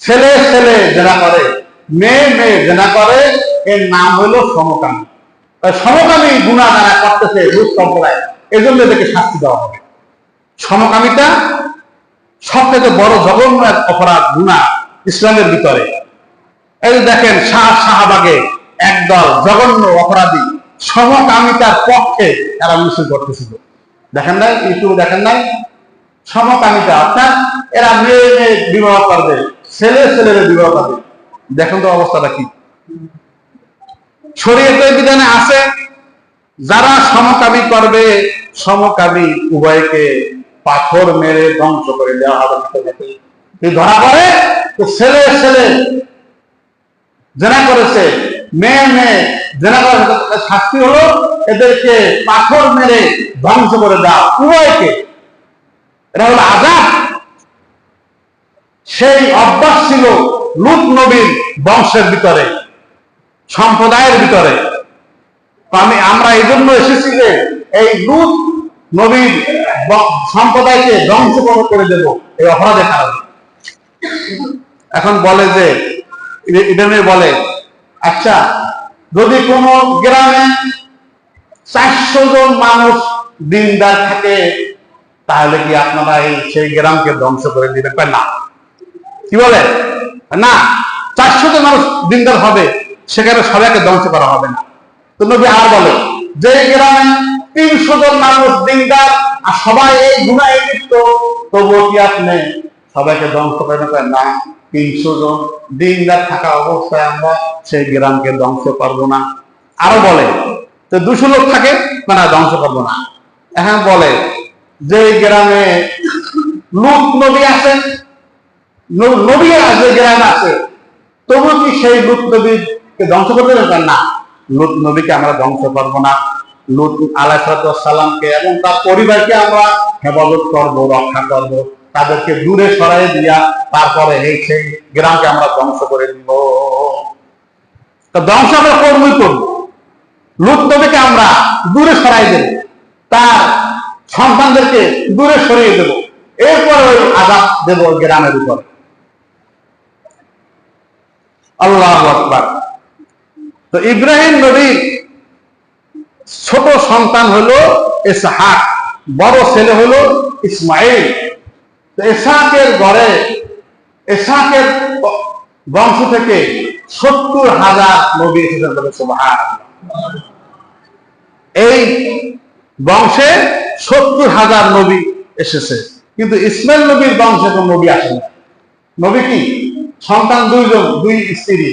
ছেলে ছেলে জেনা করে, মেয়ে মেয়ে জেনা করে, এর নাম হলো সমকামী। সমকামী গুনাহ যারা করতেছে লুত সম্প্রদায়, এজন্য এদেরকে শাস্তি দেওয়া হবে। সমকামিতা সবথেকে বড় জঘন্য এক অপরাধ, গুনাহ ইসলামের ভিতরে। এই দেখেন শাহবাগে একদল জঘন্য অপরাধী সমকামিতার পক্ষে তারা মিছিল করতেছিল। দেখেন নাই, ইউটিউবে দেখেন নাই? সমকামিতা অর্থাৎ এরা মেয়ে মেয়ে বিবাহ করবে, ছেলে ছেলের বিবাহ করবে। দেখেন তো অবস্থাটা কি। শরীয়তের বিধানে আছে, যারা সমকামী করবে, সমকামী উভয়কে পাথর মেরে ধ্বংস করে দেওয়া হবে। ধরা পড়ে তো ছেলে ছেলে জেনা করেছে, মেয়ে মেয়ে জেনা করেছে, শাস্তি হলো এদেরকে পাথর মেরে ধ্বংস করে দেওয়া উভয়কে। এটা হলো আযাব। সেই অভ্যাস ছিল লূত নবীর বংশের ভিতরে, সম্প্রদায়ের ভিতরে। আমরা এই জন্য এসেছি যে এই লূত নবীর সম্প্রদায়কে ধ্বংস করে দেব এই অপরাধের কারণে। এখন বলে যে এটা নিয়ে বলে, আচ্ছা যদি কোন গ্রামে 400 জন মানুষ দিনদার থাকে, তাহলে কি আপনারা সেই গ্রামকে ধ্বংস করে দিবেন? না। কি বলে? না, 400 জন মানুষ দিনদার হবে, সেখানে সবাইকে ধ্বংস করা হবে না। তো নবী আর বলে, যে গ্রামে 300 জন মানুষ দিনদার আর সবাই এই গুনাহে লিপ্ত, তবুও কি আপনি সবাইকে ধ্বংস করেন? না, 300 জন দিনদার থাকা অবস্থায় আমরা সেই গ্রামকে ধ্বংস করবো না। আরো বলে, তো 200 লোক থাকে, না ধ্বংস করবো না। এখন বলে যে গ্রামে লূত নবী আছেন, নবী যে গ্রামে আছে, তবু কি সেই লূত নবীকে ধ্বংস করতে পারেন? না, লূত নবীকে আমরা ধ্বংস করবো না। লূত আলাইহিস সালামকে এবং তার পরিবারকে আমরা হেফাজত করবো, রক্ষা করবো, তাদেরকে দূরে সরাই দিয়া তারপরে সেই গ্রামকে আমরা ধ্বংস করে দিব। তো ধ্বংস আমরা করবই করবো। লূত নবীকে আমরা দূরে সরাই দেব, তার সন্তানদেরকে দূরে সরিয়ে দেব, এরপরে ওই আযাব দেব গ্রামের উপরে। আল্লাহু আকবার। তো ইব্রাহিম নবীর ছোট সন্তান হলো ইসহাক, বড় ছেলে হলো ইসমাইল। তো ইসহাকের ঘরে, ইসহাকের বংশ থেকে 70,000 নবী এসেছেন। সুবহানাল্লাহ। এই বংশে 70,000 নবী এসেছে, কিন্তু ইসমাইল নবীর বংশে কোন নবী আসেনি। নবী কি সন্তান 2 জন, 2 স্ত্রী,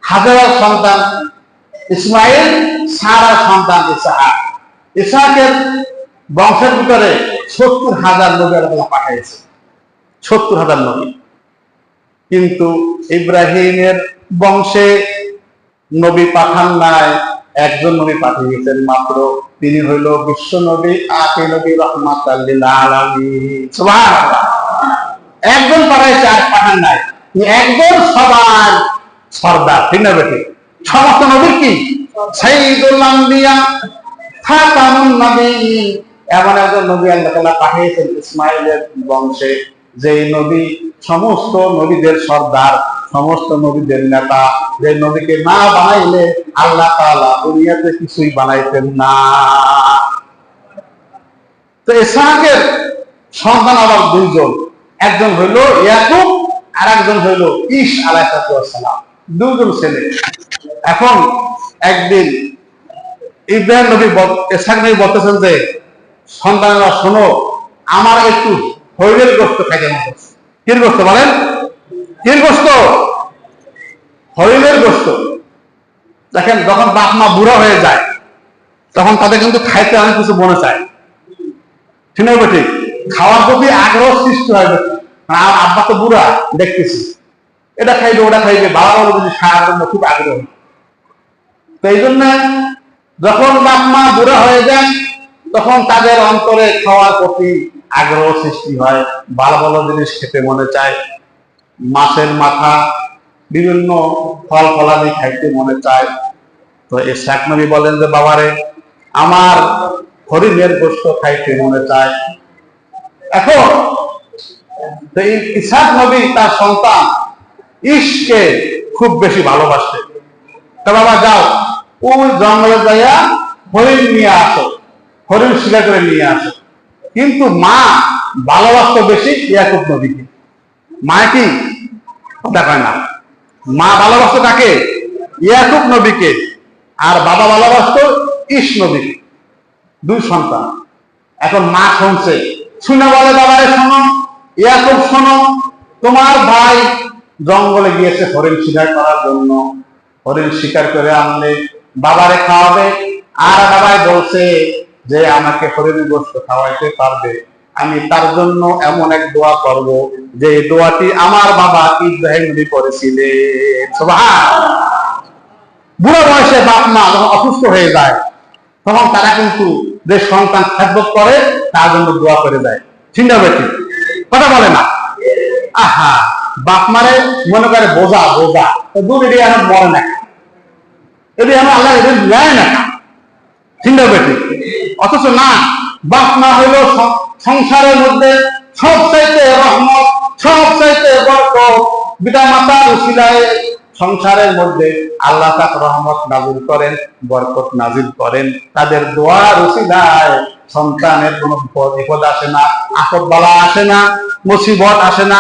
হাজারার সন্তান ইসমাইল, সারার সন্তান ইসহাক। ইসহাকের বংশের ভিতরে 70,000 নবী আল্লাহ পাঠিয়েছে, 70,000 নবী। কিন্তু ইব্রাহিমের বংশে নবী পাঠান নাই, একজন নবী পাঠিয়েছেন মাত্র, তিনি হইল বিশ্ব নবী, আখি নবী, রাহমাতাল লিল আলামিন। সুবহানাল্লাহ। একজন পাঠাইছে, আর পাঠান নাই। একজন সবার সর্দার, ঠিক না বেটি? সমস্ত নবীর কি সাইয়্যিদুল আম্বিয়া, খাতামুন নবিয়্যিন, এমন একজন নবী আল্লাহ তাআলা পাঠিয়েছেন ইসমাইলের বংশে, যে নবী সমস্ত নবীদের সর্দার, সমস্ত নবীদের নেতা, যে নবীকে না বানাইলে আল্লাহ তাআলা দুনিয়াতে কিছুই বানাইতেন না। তো ইসহাকের সন্তান আবার 2 জন, একজন হইল ইয়াকুব আর একজন হইল ঈস আলাইহিস সালাম, 2 জন ছেলে। এখন একদিন ইব্রাহিম নবী ইসহাক নবী বলতেছেন যে, সন্তানেরা শোনো, আমার একটু হরিণের গোশত খাইতে মন চাচ্ছে। কি গোশত বলেন? কি গোশত? হরিণের গোশত। দেখেন, যখন বাপ মা বুড়া হয়ে যায়, তখন তাদের কিন্তু খাইতে অনেক কিছু মনে চায়, ঠিক না বেটি? খাওয়ার প্রতি আগ্রহ সৃষ্টি হয়। আব্বা তো বুড়া, দেখতেছি এটা খাইবে ওটা খাইবে, বাবা বলে যদি খাওয়ার জন্য খুব আগ্রহ। তো এই জন্য যখন বাপ মা বুড়া হয়ে যায়, তখন তাদের অন্তরে খাওয়ার প্রতি আগ্রহ সৃষ্টি হয়, ভালো ভালো জিনিস খেতে মনে চায়, মাছের মাথা, বিভিন্ন ফল ফলাদি খাইতে মনে চায়। তো ইসহাক নবী বলেন যে, বাবারে, আমার হরিণের গোশত খাইতে মনে চায়। এখন ইসহাক নবী তার সন্তান ইশকে খুব বেশি ভালোবাসে। তা বাবা যাও ওই জঙ্গলে যাইয়া হরিণ নিয়ে আসো, হরিণ শিকার করে নিয়ে আসো। কিন্তু মা ভালোবাসতো বেশি ইয়াকুব নবীকে। মা কি কথা কয় না, মা ভালোবাসতো কাকে? ইয়াকুব নবীকে। আর বাবা ভালোবাসতো ইশ নবীকে। দুই সন্তান। এখন মা শুনছে, শুনে বলে বাবারে শোনো, ইয়াকুব শোনো, তোমার ভাই জঙ্গলে গিয়েছে হরিণ শিকার করার জন্য। হরিণ শিকার করে আনলে বাবারে খাওয়াবে। আর বাবাই বলছে যে আমাকে হরিণের গোশত খাওয়াইতে পারবে, আমি তার জন্য এমন এক দোয়া করব যে দোয়াটি আমার বাবা ইব্রাহিম নবী করেছিলেন। সুবহানাল্লাহ। বুড়ো বয়সে বাপ মা যখন অসুস্থ হয়ে যায় তখন তারা কিন্তু যে সন্তান খেদমত করে তার জন্য দোয়া করে যায়। চিন্তা ব্যক্তি কথা বলে না। আহা, বাপ মারে মনে করে বোঝা বোঝা, দূর এটি এখন মরে না, এটি আমার আল্লাহ এদের নেয় না। চিন্তা ব্যক্তি। অথচ না, বাপ মা হইল সংসারের মধ্যে সবচাইতে রহমত, সবচাইতে বরকত। পিতা মাতার উসিলায় সংসারের মধ্যে আল্লাহ পাক রহমত নাজিল করেন, বরকত নাজিল করেন। তাদের দোয়ার উসিলায় সন্তানের কোনো বিপদ আসে না, আপদ বালা আসে না, মুসিবত আসে না,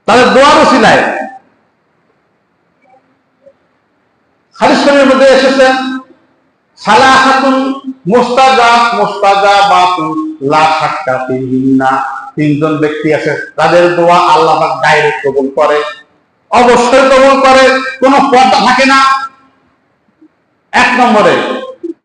তাদের দোয়ার উসিলায়। হাদিস শরীফের মধ্যে এসেছে সালাহাতুন মুস্তাজাবাতুন লা শাক্কা ফিহিন্না। তিনজন ব্যক্তি আছে তাদের দোয়া আল্লাহ পাক ডাইরেক্ট কবুল করে, অবশ্যই কবুল করে, কোনো পর্দা থাকে না। এক নম্বরে